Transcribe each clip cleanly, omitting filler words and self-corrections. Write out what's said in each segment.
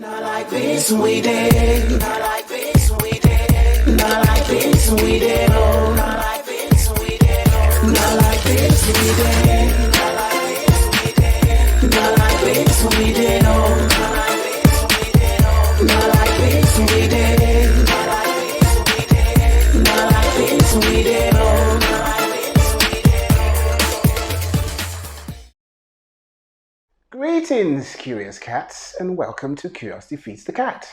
Not like this we did. Not like this we did. Not like this we did. Oh, not like this we did. Not like this we did. Not like this we did. Not like this we did. Oh, not like this we did. Not like this we did. Not like this we did. Not like this we did. Oh, not like this we did. Greetings, curious cats, and welcome to Curiosity Feeds the Cat.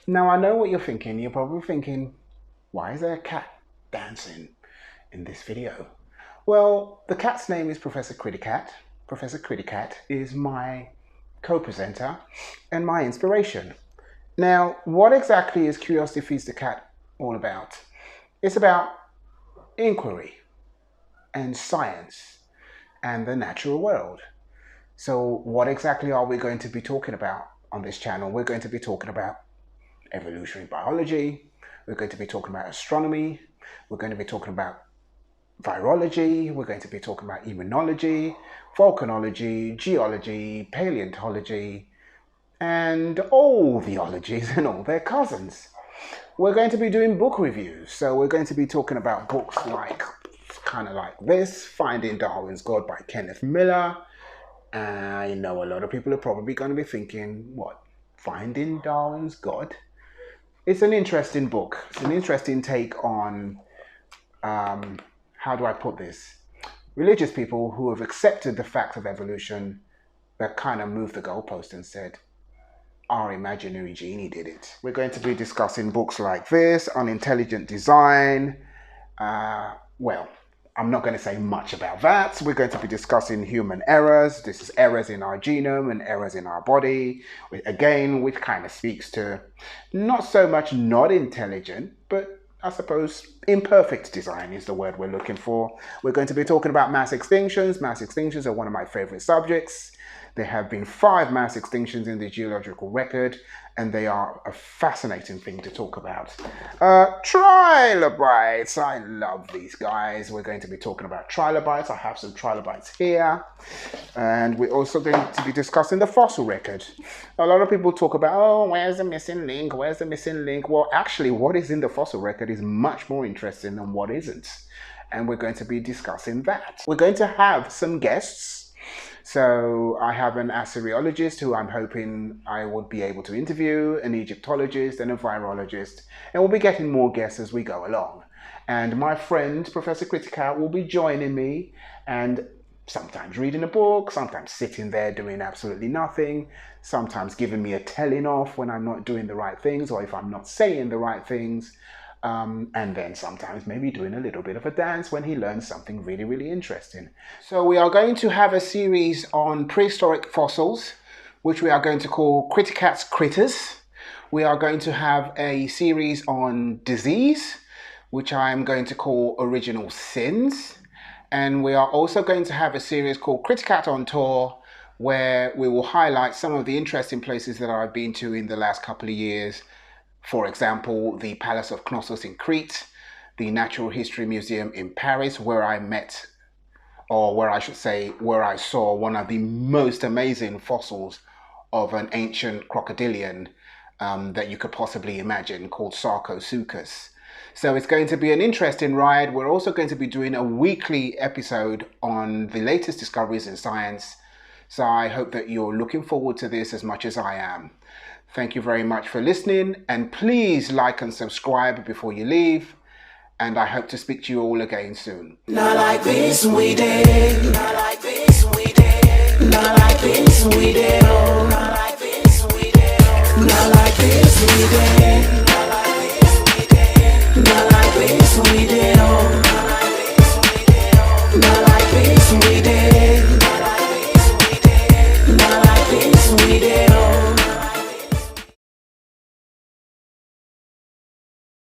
Now, I know what you're thinking. You're probably thinking, why is there a cat dancing in this video? Well, the cat's name is Professor Critty Cat. Professor Critty Cat is my co-presenter and my inspiration. Now, what exactly is Curiosity Feeds the Cat all about? It's about inquiry and science and the natural world. So what exactly are we going to be talking about on this channel? We're going to be talking about evolutionary biology. We're going to be talking about astronomy. We're going to be talking about virology. We're going to be talking about immunology, volcanology, geology, paleontology, and all the ologies and all their cousins. We're going to be doing book reviews. So we're going to be talking about books like, kind of like this, Finding Darwin's God by Kenneth Miller. I know a lot of people are probably going to be thinking, what, Finding Darwin's God? It's an interesting book. It's an interesting take on, how do I put this? Religious people who have accepted the fact of evolution that kind of moved the goalpost and said, our imaginary genie did it. We're going to be discussing books like this, on intelligent design. Well, I'm not going to say much about that. We're going to be discussing human errors. This is errors in our genome and errors in our body. Again, which kind of speaks to not so much not intelligent, but I suppose imperfect design is the word we're looking for. We're going to be talking about mass extinctions. Mass extinctions are one of my favorite subjects. There have been 5 mass extinctions in the geological record, and they are a fascinating thing to talk about. Trilobites, I love these guys. We're going to be talking about trilobites. I have some trilobites here. And we're also going to be discussing the fossil record. A lot of people talk about, oh, where's the missing link? Where's the missing link? Well, actually, what is in the fossil record is much more interesting than what isn't. And we're going to be discussing that. We're going to have some guests. So I have an assyriologist who I'm hoping I would be able to interview, an Egyptologist and a virologist, and we'll be getting more guests as we go along. And my friend, Professor Critty Cat, will be joining me and sometimes reading a book, sometimes sitting there doing absolutely nothing, sometimes giving me a telling off when I'm not doing the right things or if I'm not saying the right things. And then sometimes maybe doing a little bit of a dance when he learns something really, really interesting. So we are going to have a series on prehistoric fossils, which we are going to call Critty Cat's Critters. We are going to have a series on disease, which I am going to call Original Sins. And we are also going to have a series called Critty Cat on Tour, where we will highlight some of the interesting places that I've been to in the last couple of years. For example, the Palace of Knossos in Crete, the Natural History Museum in Paris, where I met, or where I should say, where I saw one of the most amazing fossils of an ancient crocodilian that you could possibly imagine, called Sarcosuchus. So it's going to be an interesting ride. We're also going to be doing a weekly episode on the latest discoveries in science. So I hope that you're looking forward to this as much as I am. Thank you very much for listening, and please like and subscribe before you leave, and I hope to speak to you all again soon. Not like this we did. Not like this we did. Not like this we did.